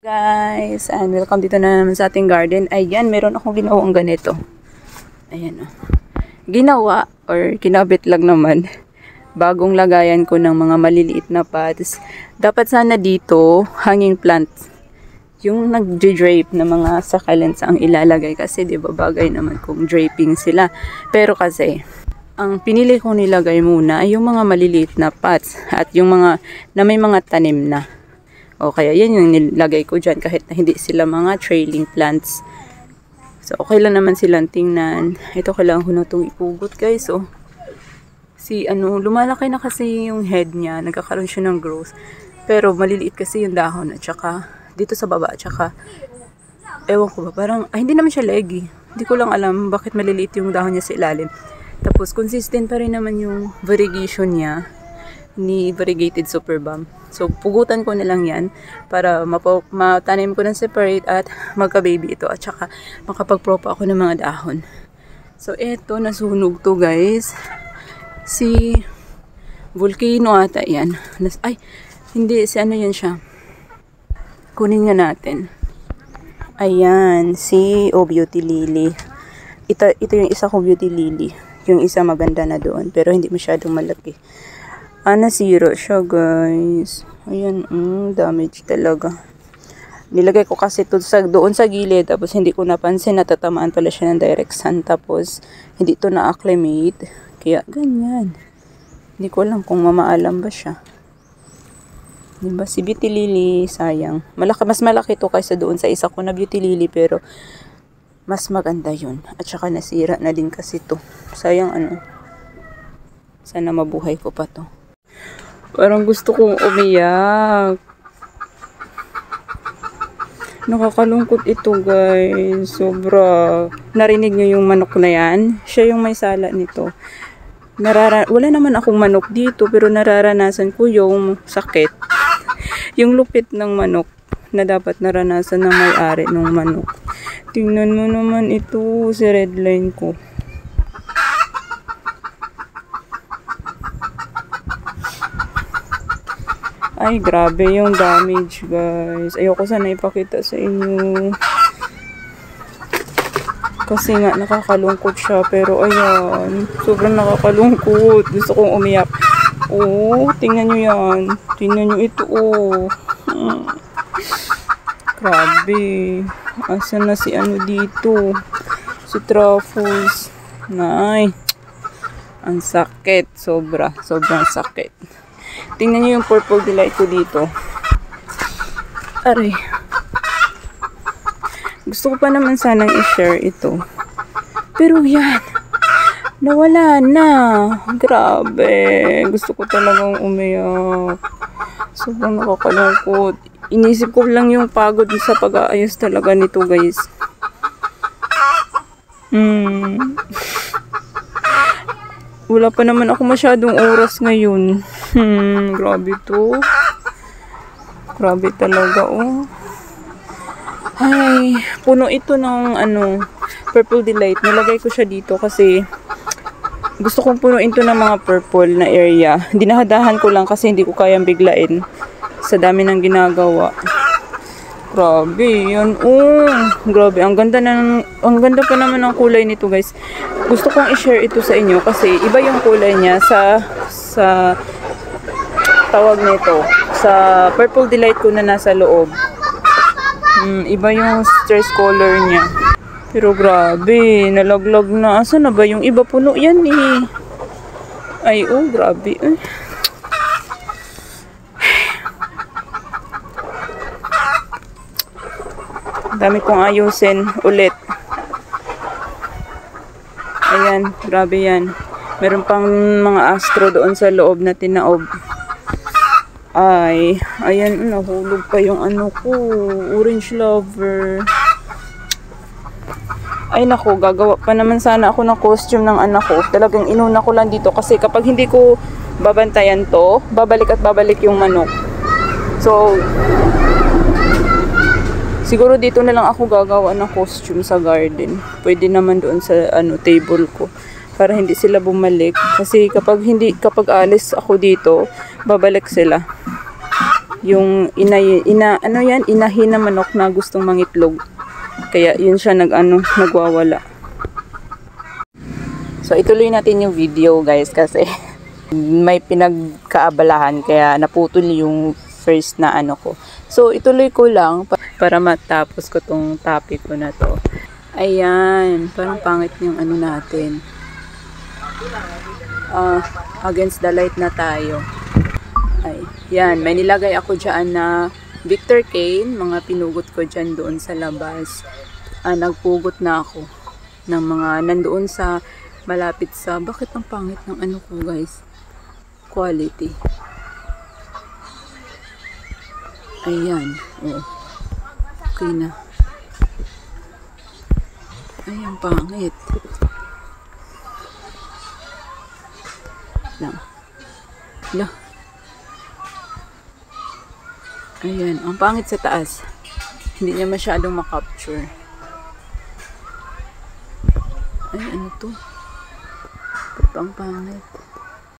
Guys, and welcome dito na naman sa ating garden. Ayan, meron akong ginawang ganito. Ayan, oh. Ginawa or kinabit lang naman. Bagong lagayan ko ng mga maliliit na pots. Dapat sana dito, hanging plants. Yung nag-drape na mga succulents ang ilalagay kasi 'di ba bagay naman kung draping sila. Pero kasi ang pinili kong nilagay muna ay yung mga maliliit na pots at yung mga na may mga tanim na. O kaya yan yung nilagay ko dyan kahit na hindi sila mga trailing plants. So okay lang naman silang tingnan. Ito kailangan ko na itong ipugot guys. So, lumalaki na kasi yung head niya. Nagkakaroon siya ng growth. Pero maliliit kasi yung dahon at saka dito sa baba at saka ewan ko ba parang hindi naman siya leggy. Hindi ko lang alam bakit maliliit yung dahon niya sa ilalim. Tapos consistent pa rin naman yung variegation niya ni variegated super balm. So, pugutan ko na lang yan para matanim ko ng separate at magka-baby ito at saka makapag-propa ako ng mga dahon. So, eto, nasunog to guys. Si volcano ata yan. Ay, hindi, si ano yan siya. Kunin nga natin. Ayan, si Beauty Lily. Ito yung isa kong Beauty Lily. Yung isa maganda na doon, pero hindi masyadong malaki. Nasira siya guys. Ayan, damage talaga. Nilagay ko kasi ito doon sa gilid, tapos hindi ko napansin, natatamaan pala siya ng direct sun, tapos hindi ito na-acclimate. Kaya ganyan. Hindi ko alam kung mamaalam ba siya. Diba si Beauty Lily, sayang. Mas malaki ito kaysa doon sa isa ko na Beauty Lily, pero mas maganda yun. At saka nasira na din kasi ito. Sayang sana mabuhay ko pa to. Parang gusto kong umiyak. Nakakalungkot ito guys. Sobra. Narinig nyo yung manok na yan? Siya yung may sala nito. Wala naman akong manok dito pero nararanasan ko yung sakit. Yung lupit ng manok na dapat naranasan ng may-ari ng manok. Tingnan mo naman ito si redline ko. Ay, grabe yung damage, guys. Ayoko sana ipakita sa inyo. Kasi nga, nakakalungkot siya. Pero, ayan. Sobrang nakakalungkot. Gusto kong umiyak. Oh, tingnan nyo yan. Tingnan nyo ito, oh. Grabe. Asan na si dito? Si Truffles. Ay. Ang sakit. Sobrang sakit. Tingnan nyo yung purple delight ko dito. Aray. Gusto ko pa naman sanang i-share ito. Pero yan. Nawala na. Grabe. Gusto ko talagang umiyak. Sobrang nakakalungkot. Inisip ko lang yung pagod sa pag-aayos talaga nito guys. Wala pa naman ako masyadong oras ngayon. Grabe to. Grabe talaga, oh. Ay, puno ito ng purple delight. Nilagay ko siya dito kasi gusto kong punuin to ng mga purple na area. Dinahadahan ko lang kasi hindi ko kayang biglain sa dami ng ginagawa. Grabe, yan. Oh, grabe. Ang ganda pa naman ng kulay nito, guys. Gusto kong i-share ito sa inyo kasi iba yung kulay niya sa tawag nito. Sa purple delight ko na nasa loob. Iba yung stress color niya. Pero grabe, nalaglag na. Asa na ba yung iba? Puno yan eh. Ay, oh, grabe. Dami kong ayusin ulit. Ayan, grabe yan. Meron pang mga astro doon sa loob na tinaob. Ay, ayan, nahulog pa yung ko. Orange lover. Ay nako, gagawa pa naman sana ako ng costume ng anak ko. Talagang inuna ko lang dito kasi kapag hindi ko babantayan to, babalik at babalik yung manok. So, siguro dito na lang ako gagawa ng costume sa garden. Pwede naman doon sa table ko para hindi sila bumalik kasi kapag alis ako dito, babalik sila. ano yan, inahin na manok na gustong mangitlog. Kaya yun siya nagwawala. So ituloy natin yung video guys kasi may pinagkaabalahan kaya naputol yung first na ko. So ituloy ko lang para matapos ko tong topic ko na to. Ayan, parang pangit yung natin. Against the light na tayo. Ay, yan, may nilagay ako dyan na Victor Cane, mga pinugot ko dyan doon sa labas. Nagpugot na ako ng mga nandoon sa malapit sa, bakit ang pangit ng ko guys? Quality. Ayan, oh. Okay na. Ay, ang pangit. Lang. Lah. Ayan, ang pangit sa taas. Hindi niya masyadong makapture. Ay, ano to? Ba't pang pangit?